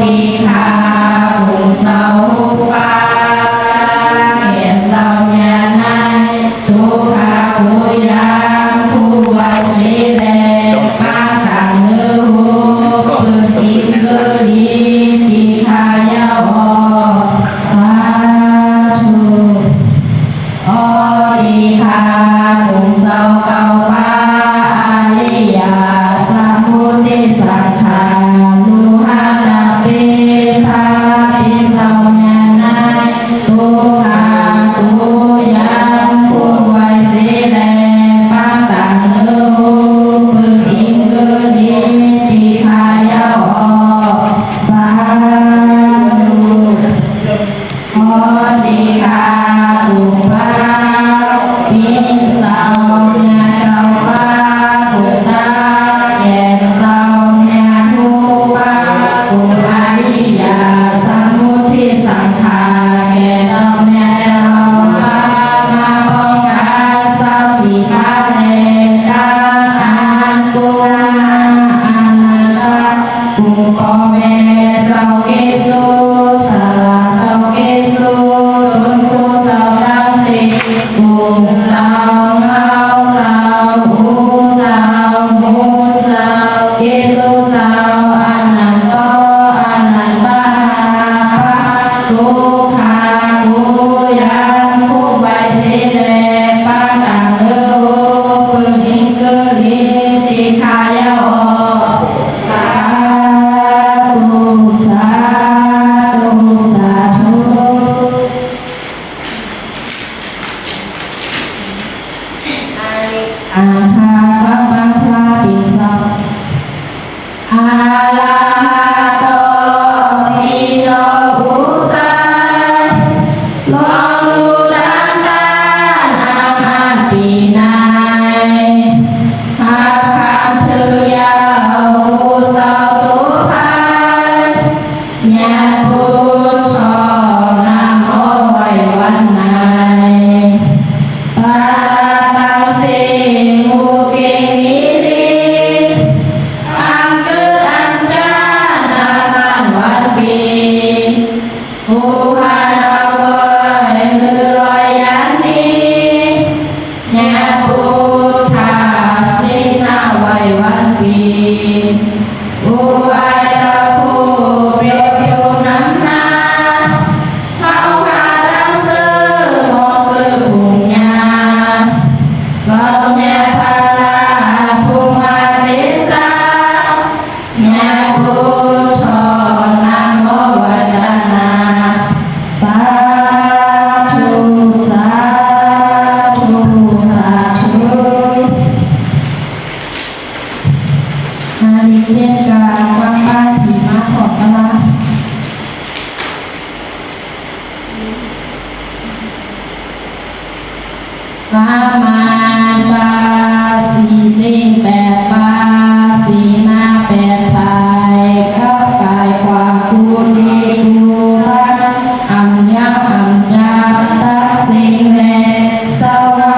đi kha cùng sâu ba hiện sâu nhà này tu kha bùi giang khu hoài sĩ lệ ba càng ngư hô bừng tim cơ đi kha giao ho sa thu đi kha cùng sâu cao ba aliya samudi sang kha lu ha ta pe pa pe sau nhà nai tu kha tu yang khu hoài sĩ lệ ba tạng ngư hô bừng im cơ đi kha giao ho sa thu đi kha cùng ba in sau nhà cao ba cùng ta hẹn sau nhà thu ba cùng Ariya Samudhi sang kha hẹn sau nhà cao ba ma con ca sa si ca lệ ca an cung ananda cùng có mẹ sau kế su sau kế su tuân cô sau đăng sĩ cùng sau ngao sau u sau mu sau kế su sau ananda tu kha tu yang khu bài sĩ lệ ba tạng ngư hô bừng in cơ đi kha giao ho sa thu sa thu a tha các bang pha pi sa a la ha to si lo u sai lo lu đan ta nam an pi nai ha kham thư ya u sao tu phai nhà buôn cho nam ô hoài văn này ta tăng sinh ngu kinh nghĩ đi ăn cứ ăn cha nam an văn kỳ u hai đầu bơi ngư loài án đi nhà buôn thả sinh na hoài văn kỳ u ai ta khu biểu biểu nắm na hao hà đang sư mong cư cùng nhà sau nhà tha la cùng hà đế sa nhà bu cho nam mô vật đà sa thu sa thu sa thu đi trên cả quang ba thì má thọ ta sa ma ta si linh bẹt ba si na bẹt thai khắp cài quả cu đi cu la ăn nhau ăn cha ta sinh lệ sau đó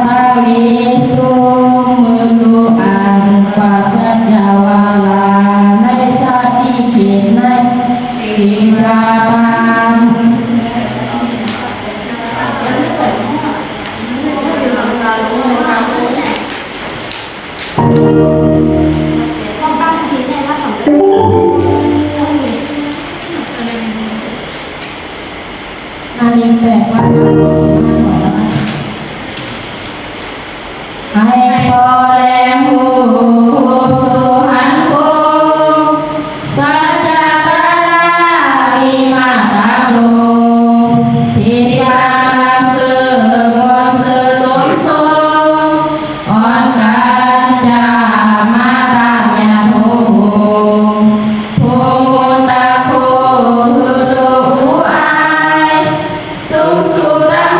ta lý xuống mưa lu ăn quả sa jawa la nay sa đi khiến nay kỳ ra tan Aniแปลว่าเราดีมากกว่าให้พอแรงหูสุหันโกสัจจตาวิมาตาโลทิสาสือมนสือจงโซอ่อนกันจามาตามยาโหภูมุตตะโคหือโตอุอายจงสุดัง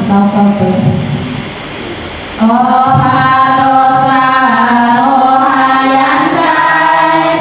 sau câu từ ô ha tô sa ô ha yang kai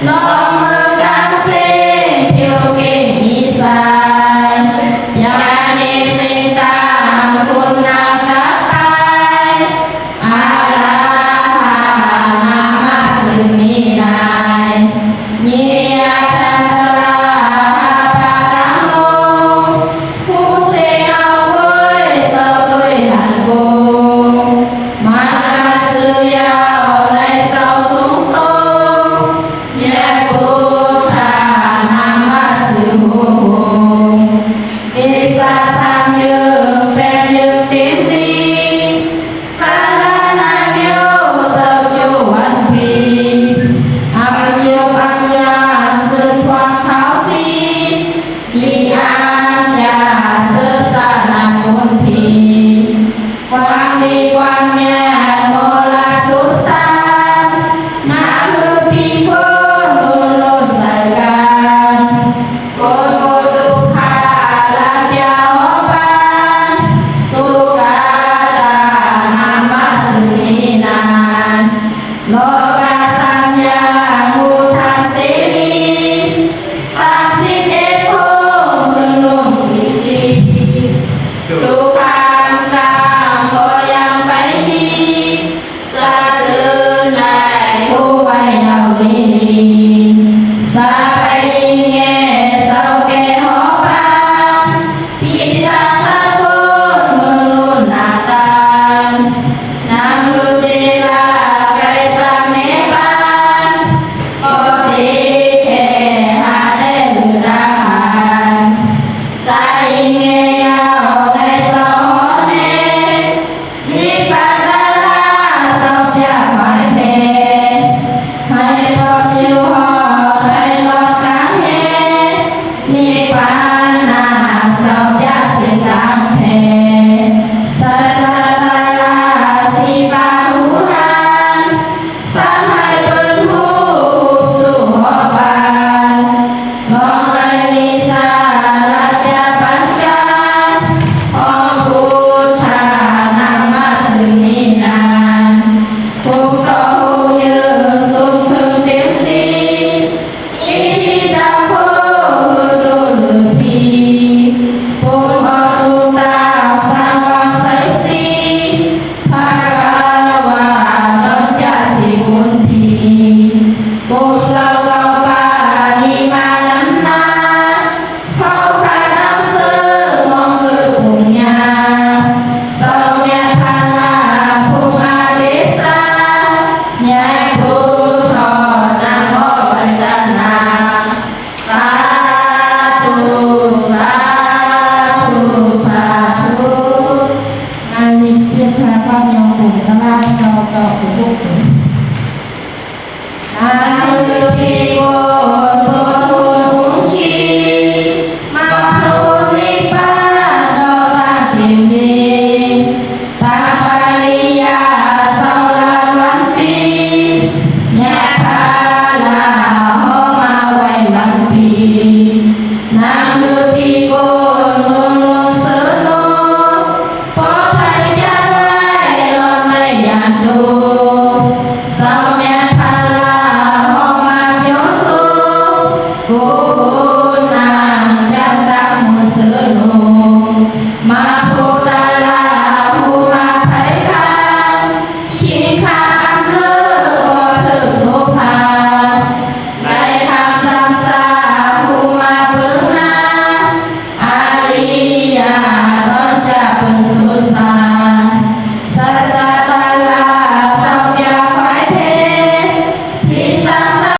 lo mơ đang sinh phiêu kinh đi sai ya ni sinh tam kun nam đắc ai a la ha nam ma sư mi nai nhị chan la pa đăng lô phu sinh ao vui sâu tuổi hạnh cùng ma ca sư yao nay sau xuống sông nhẹ bồ trà nam ma sư hùng đi xa xa như bên như tiến đi xa la na miêu sâu chu hoàn phi âm yêu âm nhàn sơn khoan kháo si đi an trà sơ xa nam môn thị quang đi quang nhàn mô la số san nam hư pi khôn luôn luôn giải gan côn một lúc hà là kia hó ban su ca đà nam ma sư ni nan lo ca sam ya ngu than se li sam sin et khôn luôn luôn vị thi lu kham cam có yang phải đi xa chữ này thu bay nhau đi xa bay nghe sau kê hó ban đi xa xa côn luôn luôn nà tan nam hư đê la cây sa mê ban có đi khe hà đê lư ra hàn xa y nghe nhau nay sau hó nê ni pa đa la sau tia khỏi mê hay lo chiêu ho hay lo cám hê ni pa na sau tia xin tam hê sa sa la la si ba hu han sam hai bên hu su ho ban long lai ni sa la tia ban can om pu cha nam ma sư ni nan phúc to hu như sung thương tiếng đi ý chi tam phô hư đô lư phi phúc ho tu ta sang quan sấy si pha ca wa lon cha si kun thi cô sao cao pa ni ma nắm na phao khai nam sư mong ngư cùng nhà sau nghe phan la phung a đế sa nhai thu cho nam mô bạch đà na sa thu sa thu sa thu an ni siết khai pháp nhau cùng ta la sau cầu của quốc nam